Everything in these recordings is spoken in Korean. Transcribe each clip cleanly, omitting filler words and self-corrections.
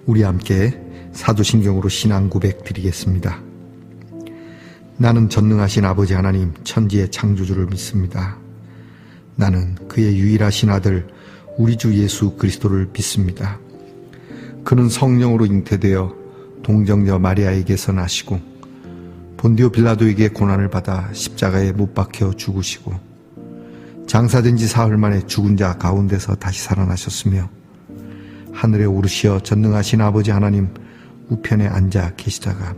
우리 함께 사도신경으로 신앙 고백 드리겠습니다. 나는 전능하신 아버지 하나님 천지의 창조주를 믿습니다. 나는 그의 유일하신 아들 우리 주 예수 그리스도를 믿습니다. 그는 성령으로 잉태되어 동정녀 마리아에게서 나시고 본디오 빌라도에게 고난을 받아 십자가에 못 박혀 죽으시고 장사된 지 사흘 만에 죽은 자 가운데서 다시 살아나셨으며 하늘에 오르시어 전능하신 아버지 하나님 우편에 앉아 계시다가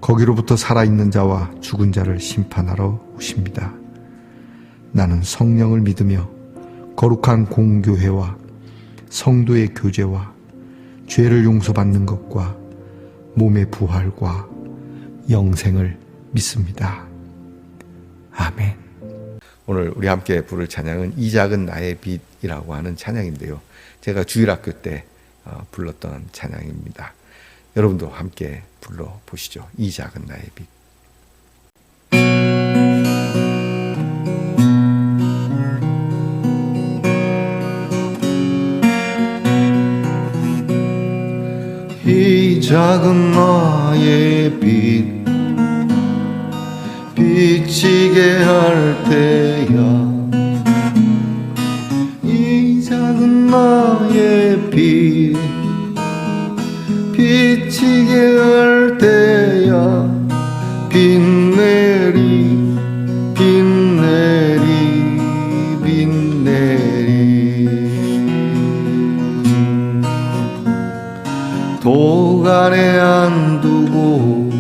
거기로부터 살아있는 자와 죽은 자를 심판하러 오십니다. 나는 성령을 믿으며 거룩한 공교회와 성도의 교제와 죄를 용서받는 것과 몸의 부활과 영생을 믿습니다. 아멘. 오늘 우리 함께 부를 찬양은 이 작은 나의 빛이라고 하는 찬양인데요. 제가 주일학교 때 불렀던 찬양입니다. 여러분도 함께 불러보시죠. 이 작은 나의 빛. 이 작은 나의 빛 비치게 할 때야 이 작은 나의 빛 비치게 할 때야 빛내리 빛내리 빛내리 도간에 안 두고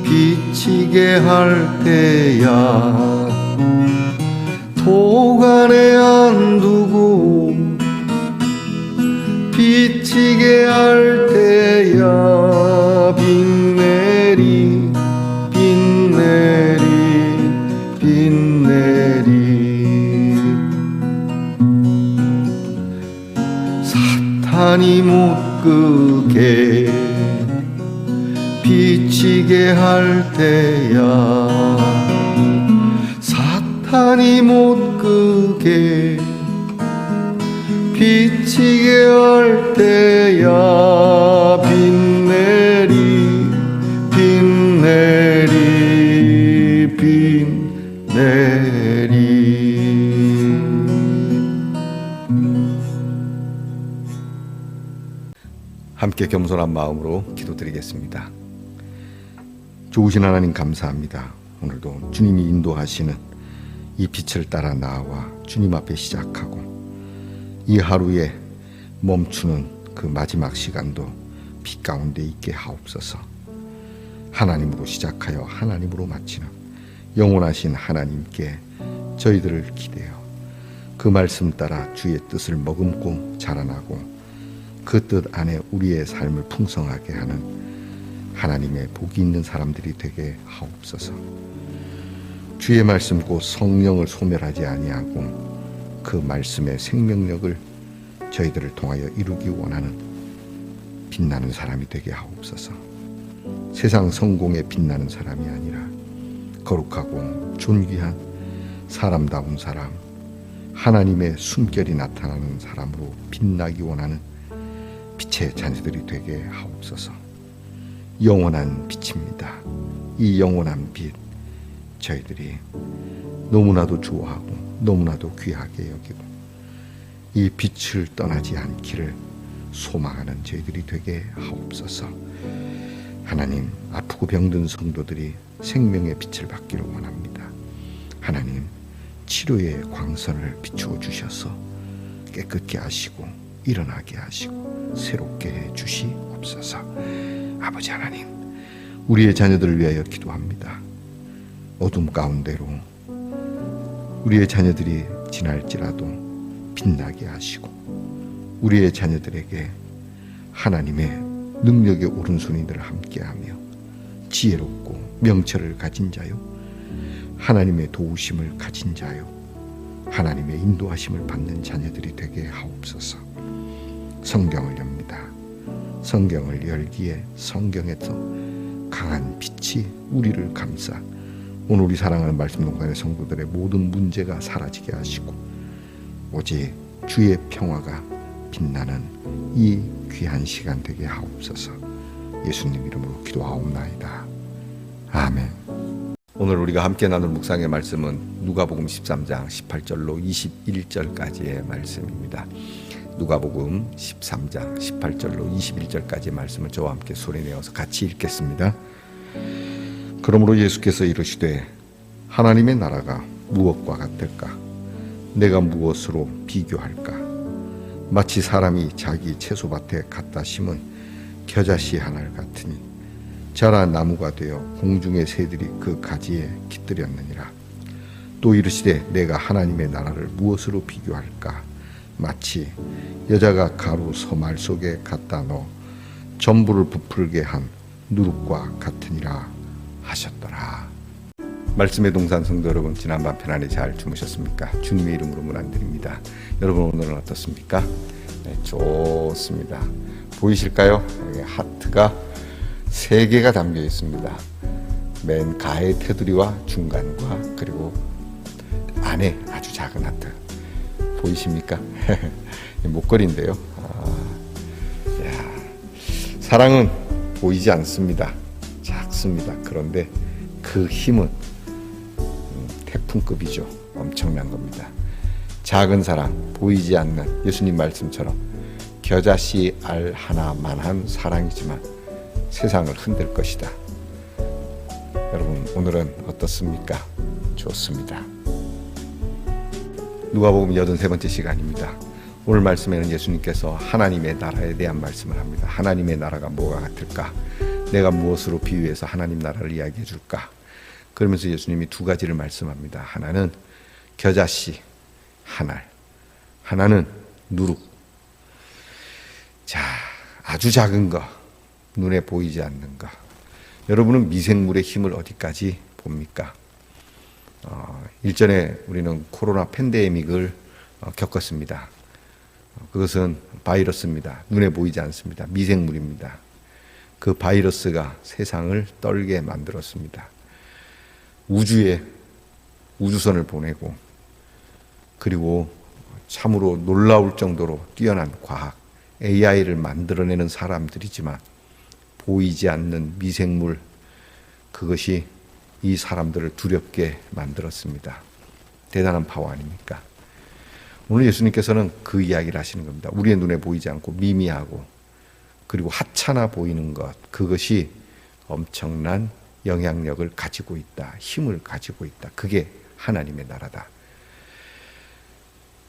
비치게 할 때야 도간에 안 두고 비치게 할 때야 빛내리 빛내리 빛내리 사탄이 못 끄게 비치게 할 때야 사탄이 못 끄게 비치게 할 때야 빛내리 빛내리 빛내리. 함께 겸손한 마음으로 기도드리겠습니다. 좋으신 하나님 감사합니다. 오늘도 주님이 인도하시는 이 빛을 따라 나와 주님 앞에 시작하고 이 하루에 멈추는 그 마지막 시간도 빛 가운데 있게 하옵소서. 하나님으로 시작하여 하나님으로 마치는 영원하신 하나님께 저희들을 기대어 그 말씀 따라 주의 뜻을 머금고 자라나고 그 뜻 안에 우리의 삶을 풍성하게 하는 하나님의 복이 있는 사람들이 되게 하옵소서. 주의 말씀 곧 성령을 소멸하지 아니하고 그 말씀의 생명력을 저희들을 통하여 이루기 원하는 빛나는 사람이 되게 하옵소서. 세상 성공에 빛나는 사람이 아니라 거룩하고 존귀한 사람다운 사람, 하나님의 숨결이 나타나는 사람으로 빛나기 원하는 빛의 자녀들이 되게 하옵소서. 영원한 빛입니다. 이 영원한 빛 저희들이 너무나도 좋아하고 너무나도 귀하게 여기고 이 빛을 떠나지 않기를 소망하는 저희들이 되게 하옵소서. 하나님, 아프고 병든 성도들이 생명의 빛을 받기를 원합니다. 하나님, 치료의 광선을 비추어 주셔서 깨끗게 하시고 일어나게 하시고 새롭게 해 주시옵소서. 아버지 하나님, 우리의 자녀들을 위하여 기도합니다. 어둠 가운데로 우리의 자녀들이 지날지라도 빛나게 하시고 우리의 자녀들에게 하나님의 능력의 오른손이 늘 함께하며 지혜롭고 명철을 가진 자요 하나님의 도우심을 가진 자요 하나님의 인도하심을 받는 자녀들이 되게 하옵소서. 성경을 엽니다. 성경을 열기에 성경에서 강한 빛이 우리를 감싸 오늘 우리 사랑하는 말씀 동산의 성도들의 모든 문제가 사라지게 하시고 오직 주의 평화가 빛나는 이 귀한 시간 되게 하옵소서. 예수님 이름으로 기도하옵나이다. 아멘. 오늘 우리가 함께 나눌 묵상의 말씀은 누가복음 13장 18절로 21절까지의 말씀입니다. 누가복음 13장 18절로 21절까지의 말씀을 저와 함께 소리내어서 같이 읽겠습니다. 그러므로 예수께서 이르시되 하나님의 나라가 무엇과 같을까? 내가 무엇으로 비교할까? 마치 사람이 자기 채소밭에 갖다 심은 겨자씨 하나 같으니 자라 나무가 되어 공중의 새들이 그 가지에 깃들였느니라. 또 이르시되 내가 하나님의 나라를 무엇으로 비교할까? 마치 여자가 가루 서말 속에 갖다 넣어 전부를 부풀게 한 누룩과 같으니라 하셨더라. 말씀의 동산 성도 여러분, 지난밤 편안히 잘 주무셨습니까? 주님의 이름으로 문안드립니다. 여러분 오늘은 어떻습니까? 네, 좋습니다. 보이실까요? 여기 하트가 3개가 담겨 있습니다. 맨 가의 테두리와 중간과 그리고 안에 아주 작은 하트 보이십니까? 목걸이인데요. 사랑은 보이지 않습니다. 작습니다. 그런데 그 힘은 태풍급이죠. 엄청난 겁니다. 작은 사랑, 보이지 않는 예수님 말씀처럼 겨자씨 알 하나만한 사랑이지만 세상을 흔들 것이다. 여러분 오늘은 어떻습니까? 좋습니다. 누가복음 83번째 시간입니다. 오늘 말씀에는 예수님께서 하나님의 나라에 대한 말씀을 합니다. 하나님의 나라가 뭐가 같을까? 내가 무엇으로 비유해서 하나님 나라를 이야기해 줄까? 그러면서 예수님이 2가지를 말씀합니다. 하나는 겨자씨 한 알, 하나는 누룩. 자, 아주 작은 거, 눈에 보이지 않는 것. 여러분은 미생물의 힘을 어디까지 봅니까? 일전에 우리는 코로나 팬데믹을 겪었습니다. 그것은 바이러스입니다. 눈에 보이지 않습니다. 미생물입니다. 그 바이러스가 세상을 떨게 만들었습니다. 우주에 우주선을 보내고 그리고 참으로 놀라울 정도로 뛰어난 과학, AI를 만들어내는 사람들이지만 보이지 않는 미생물, 그것이 이 사람들을 두렵게 만들었습니다. 대단한 파워 아닙니까? 오늘 예수님께서는 그 이야기를 하시는 겁니다. 우리의 눈에 보이지 않고 미미하고 그리고 하찮아 보이는 것, 그것이 엄청난 영향력을 가지고 있다. 힘을 가지고 있다. 그게 하나님의 나라다.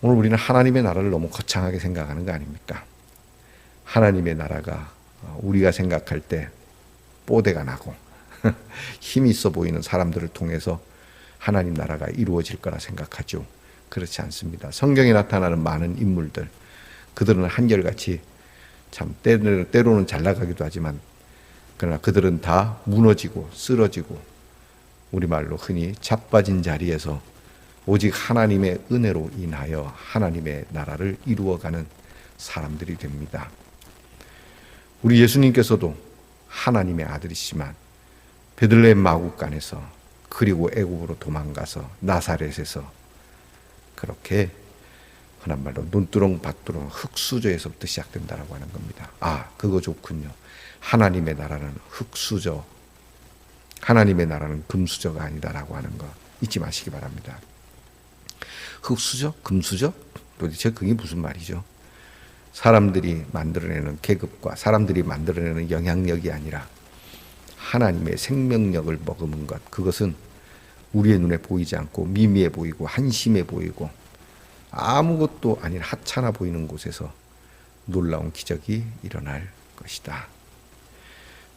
오늘 우리는 하나님의 나라를 너무 거창하게 생각하는 거 아닙니까? 하나님의 나라가 우리가 생각할 때 뽀대가 나고 힘이 있어 보이는 사람들을 통해서 하나님 나라가 이루어질 거라 생각하죠. 그렇지 않습니다. 성경에 나타나는 많은 인물들, 그들은 한결같이 참 때로는 잘 나가기도 하지만 그러나 그들은 다 무너지고 쓰러지고 우리말로 흔히 자빠진 자리에서 오직 하나님의 은혜로 인하여 하나님의 나라를 이루어가는 사람들이 됩니다. 우리 예수님께서도 하나님의 아들이시지만 베들레헴 마구간에서 그리고 애굽으로 도망가서 나사렛에서 그렇게 흔한 말로 논두렁 밭두렁 흙수저에서부터 시작된다라고 하는 겁니다. 아, 그거 좋군요. 하나님의 나라는 흙수저, 하나님의 나라는 금수저가 아니다라고 하는 거 잊지 마시기 바랍니다. 흙수저? 금수저? 도대체 그게 무슨 말이죠? 사람들이 만들어내는 계급과 사람들이 만들어내는 영향력이 아니라 하나님의 생명력을 머금은 것, 그것은 우리의 눈에 보이지 않고 미미해 보이고 한심해 보이고 아무것도 아닌 하찮아 보이는 곳에서 놀라운 기적이 일어날 것이다.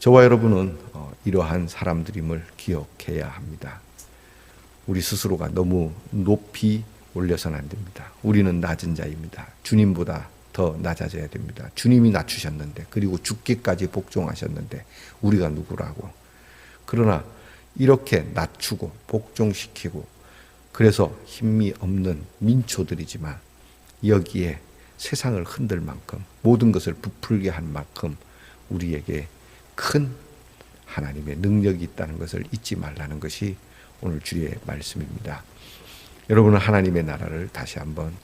저와 여러분은 이러한 사람들임을 기억해야 합니다. 우리 스스로가 너무 높이 올려서는 안 됩니다. 우리는 낮은 자입니다. 주님보다 더 낮아져야 됩니다. 주님이 낮추셨는데, 그리고 죽기까지 복종하셨는데 우리가 누구라고. 그러나 이렇게 낮추고 복종시키고 그래서 힘이 없는 민초들이지만 여기에 세상을 흔들 만큼 모든 것을 부풀게 한 만큼 우리에게 큰 하나님의 능력이 있다는 것을 잊지 말라는 것이 오늘 주의 말씀입니다. 여러분은 하나님의 나라를 다시 한번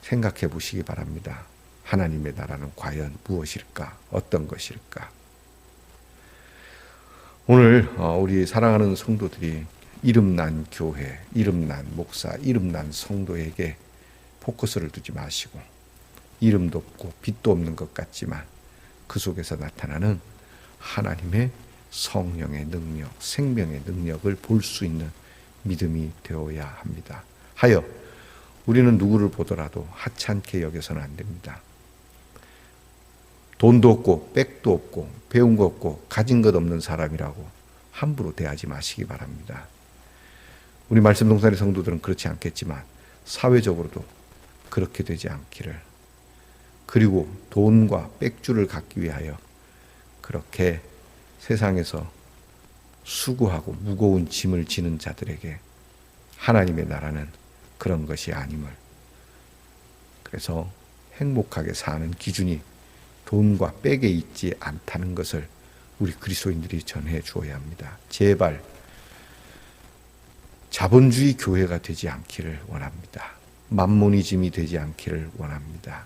생각해 보시기 바랍니다. 하나님의 나라는 과연 무엇일까? 어떤 것일까? 오늘 우리 사랑하는 성도들이 이름난 교회, 이름난 목사, 이름난 성도에게 포커스를 두지 마시고, 이름도 없고 빛도 없는 것 같지만 그 속에서 나타나는 하나님의 성령의 능력, 생명의 능력을 볼 수 있는 믿음이 되어야 합니다. 하여 우리는 누구를 보더라도 하찮게 여겨서는 안 됩니다. 돈도 없고 백도 없고 배운 거 없고 가진 것 없는 사람이라고 함부로 대하지 마시기 바랍니다. 우리 말씀 동산의 성도들은 그렇지 않겠지만 사회적으로도 그렇게 되지 않기를, 그리고 돈과 백주를 갖기 위하여 그렇게 세상에서 수고하고 무거운 짐을 지는 자들에게 하나님의 나라는 그런 것이 아님을, 그래서 행복하게 사는 기준이 돈과 백에 있지 않다는 것을 우리 그리스도인들이 전해 주어야 합니다. 제발 자본주의 교회가 되지 않기를 원합니다. 만모니즘이 되지 않기를 원합니다.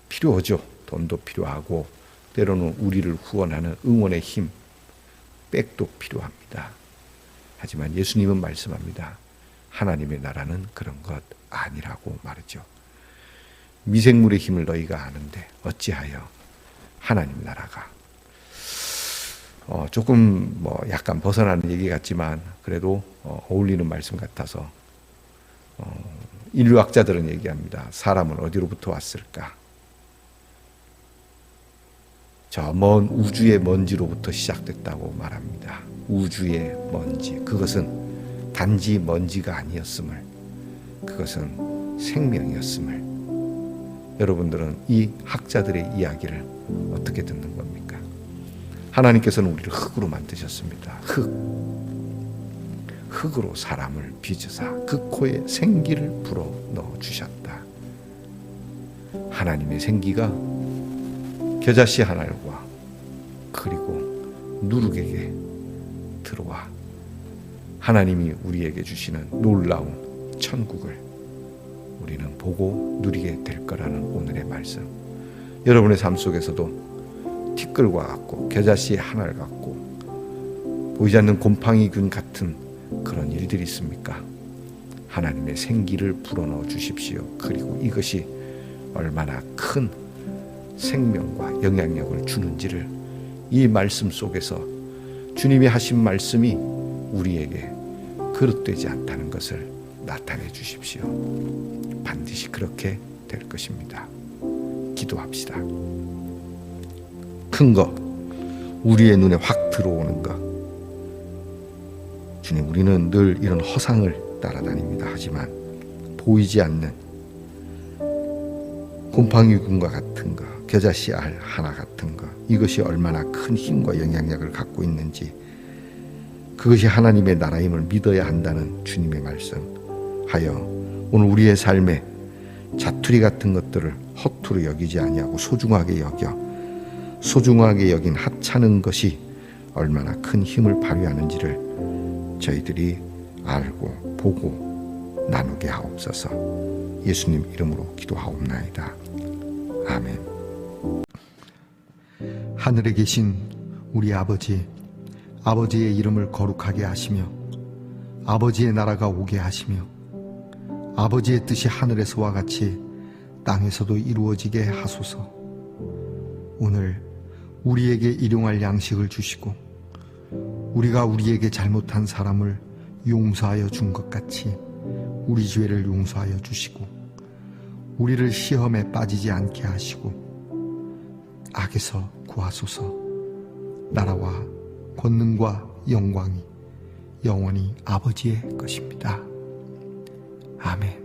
필요하죠. 돈도 필요하고 때로는 우리를 후원하는 응원의 힘, 백도 필요합니다. 하지만 예수님은 말씀합니다. 하나님의 나라는 그런 것 아니라고 말하죠. 미생물의 힘을 너희가 아는데 어찌하여 하나님 나라가, 조금 약간 벗어나는 얘기 같지만 그래도 어울리는 말씀 같아서 인류학자들은 얘기합니다. 사람은 어디로부터 왔을까? 저 먼 우주의 먼지로부터 시작됐다고 말합니다. 우주의 먼지, 그것은 단지 먼지가 아니었음을, 그것은 생명이었음을. 여러분들은 이 학자들의 이야기를 어떻게 듣는 겁니까? 하나님께서는 우리를 흙으로 만드셨습니다. 흙으로 사람을 빚으사 그 코에 생기를 불어 넣어 주셨다. 하나님의 생기가 겨자씨 한 알과 그리고 누룩에게 들어와 하나님이 우리에게 주시는 놀라운 천국을 우리는 보고 누리게 될 거라는 오늘의 말씀. 여러분의 삶 속에서도 티끌과 같고 겨자씨 한 알 같고 보이지 않는 곰팡이균 같은 그런 일들이 있습니까? 하나님의 생기를 불어넣어 주십시오. 그리고 이것이 얼마나 큰 생명과 영향력을 주는지를 이 말씀 속에서 주님이 하신 말씀이 우리에게 그릇되지 않다는 것을 나타내 주십시오. 반드시 그렇게 될 것입니다. 기도합시다. 큰 거, 우리의 눈에 확 들어오는 거. 주님, 우리는 늘 이런 허상을 따라다닙니다. 하지만 보이지 않는 곰팡이균과 같은 거, 겨자씨 알 하나 같은 거, 이것이 얼마나 큰 힘과 영향력을 갖고 있는지, 그것이 하나님의 나라임을 믿어야 한다는 주님의 말씀 하여 오늘 우리의 삶에 자투리 같은 것들을 허투루 여기지 아니하고 소중하게 여긴 하찮은 것이 얼마나 큰 힘을 발휘하는지를 저희들이 알고 보고 나누게 하옵소서. 예수님 이름으로 기도하옵나이다. 아멘. 하늘에 계신 우리 아버지, 아버지의 이름을 거룩하게 하시며 아버지의 나라가 오게 하시며 아버지의 뜻이 하늘에서와 같이 땅에서도 이루어지게 하소서. 오늘 우리에게 일용할 양식을 주시고 우리가 우리에게 잘못한 사람을 용서하여 준 것 같이 우리 죄를 용서하여 주시고 우리를 시험에 빠지지 않게 하시고 악에서 구하소서. 나라와 권능과 영광이 영원히 아버지의 것입니다. 아멘.